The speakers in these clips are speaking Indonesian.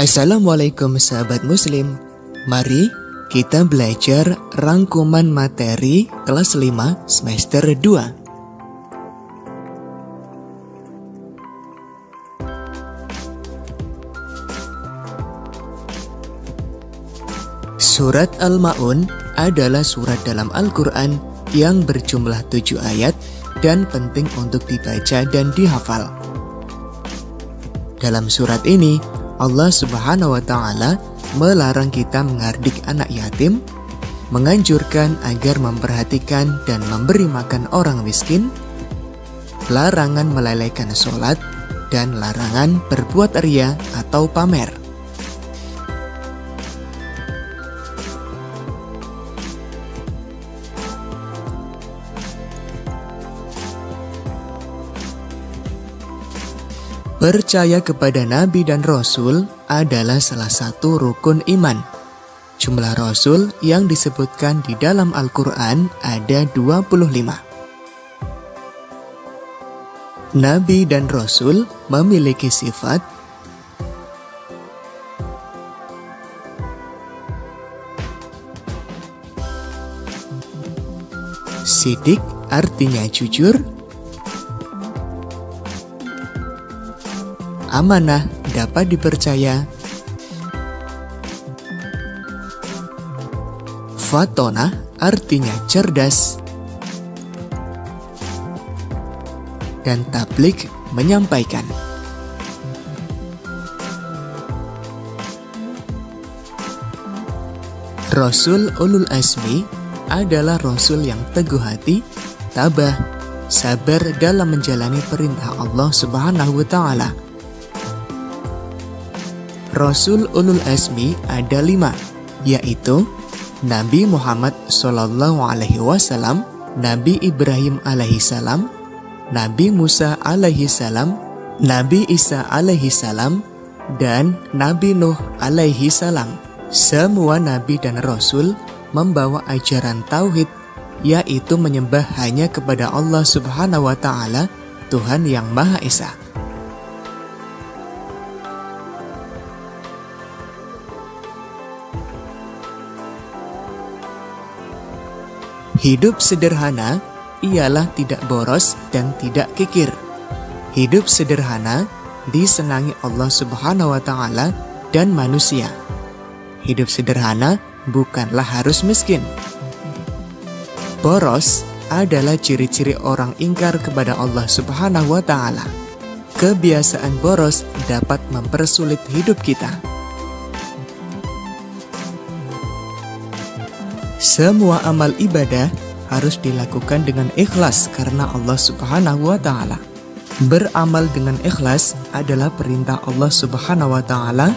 Assalamualaikum sahabat muslim. Mari kita belajar rangkuman materi kelas 5 semester 2. Surat Al-Ma'un adalah surat dalam Al-Quran yang berjumlah 7 ayat dan penting untuk dibaca dan dihafal. Dalam surat ini, Allah Subhanahu wa Ta'ala melarang kita menghardik anak yatim, menganjurkan agar memperhatikan dan memberi makan orang miskin, larangan melalaikan sholat, dan larangan berbuat ria atau pamer. Percaya kepada Nabi dan Rasul adalah salah satu rukun iman. Jumlah Rasul yang disebutkan di dalam Al-Quran ada 25. Nabi dan Rasul memiliki sifat sidik, artinya jujur, amanah, dapat dipercaya, fatonah, artinya cerdas, dan tabligh, menyampaikan. Rasul Ulul Azmi adalah Rasul yang teguh hati, tabah, sabar dalam menjalani perintah Allah Subhanahu wa Ta'ala. Rasul Ulul Azmi ada 5, yaitu Nabi Muhammad SAW, Nabi Ibrahim alaihissalam, Nabi Musa alaihissalam, Nabi Isa alaihissalam, dan Nabi Nuh alaihissalam. Semua Nabi dan Rasul membawa ajaran tauhid, yaitu menyembah hanya kepada Allah Subhanahu wa Ta'ala, Tuhan yang Maha Esa. Hidup sederhana ialah tidak boros dan tidak kikir. Hidup sederhana disenangi Allah Subhanahu wa Ta'ala dan manusia. Hidup sederhana bukanlah harus miskin. Boros adalah ciri-ciri orang ingkar kepada Allah Subhanahu wa Ta'ala. Kebiasaan boros dapat mempersulit hidup kita. Semua amal ibadah harus dilakukan dengan ikhlas karena Allah Subhanahu wa Ta'ala. Beramal dengan ikhlas adalah perintah Allah Subhanahu wa Ta'ala,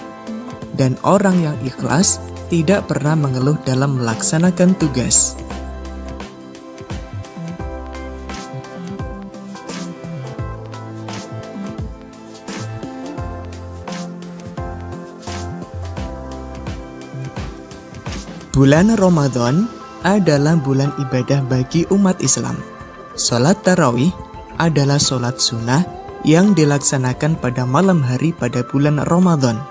dan orang yang ikhlas tidak pernah mengeluh dalam melaksanakan tugas. Bulan Ramadan adalah bulan ibadah bagi umat Islam. Salat tarawih adalah salat sunnah yang dilaksanakan pada malam hari pada bulan Ramadan.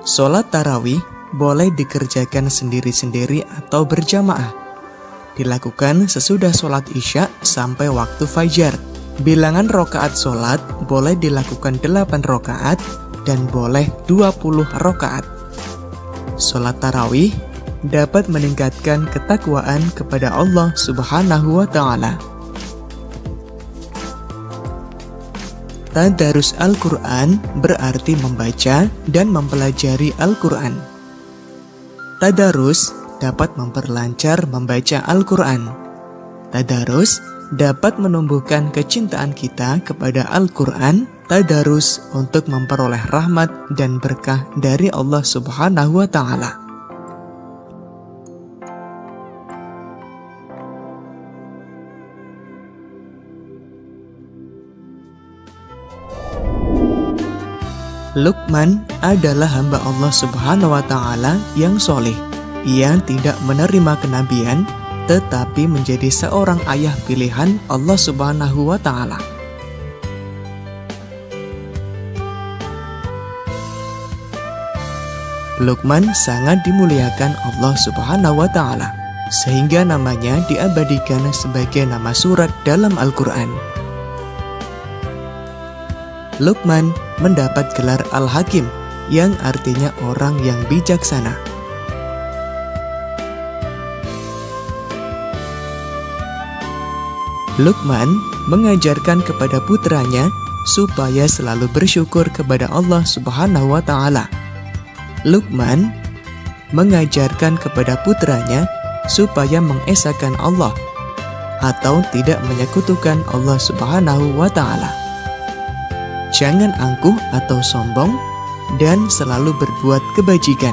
Salat tarawih boleh dikerjakan sendiri-sendiri atau berjamaah. Dilakukan sesudah salat isya sampai waktu fajar. Bilangan rakaat salat boleh dilakukan 8 rakaat dan boleh 20 rakaat. Salat tarawih dapat meningkatkan ketakwaan kepada Allah Subhanahu wa Ta'ala. Tadarus Al-Quran berarti membaca dan mempelajari Al-Quran. Tadarus dapat memperlancar membaca Al-Quran. Tadarus dapat menumbuhkan kecintaan kita kepada Al-Quran. Tadarus untuk memperoleh rahmat dan berkah dari Allah Subhanahu wa Ta'ala. Luqman adalah hamba Allah Subhanahu wa Ta'ala yang soleh. Ia tidak menerima kenabian, tetapi menjadi seorang ayah pilihan Allah Subhanahu wa Ta'ala. Luqman sangat dimuliakan Allah Subhanahu wa Ta'ala, sehingga namanya diabadikan sebagai nama surat dalam Al-Quran. Luqman mendapat gelar Al-Hakim, yang artinya orang yang bijaksana. Luqman mengajarkan kepada putranya supaya selalu bersyukur kepada Allah Subhanahu wa Ta'ala. Luqman mengajarkan kepada putranya supaya mengesahkan Allah atau tidak menyekutukan Allah Subhanahu wa Ta'ala. Jangan angkuh atau sombong dan selalu berbuat kebajikan.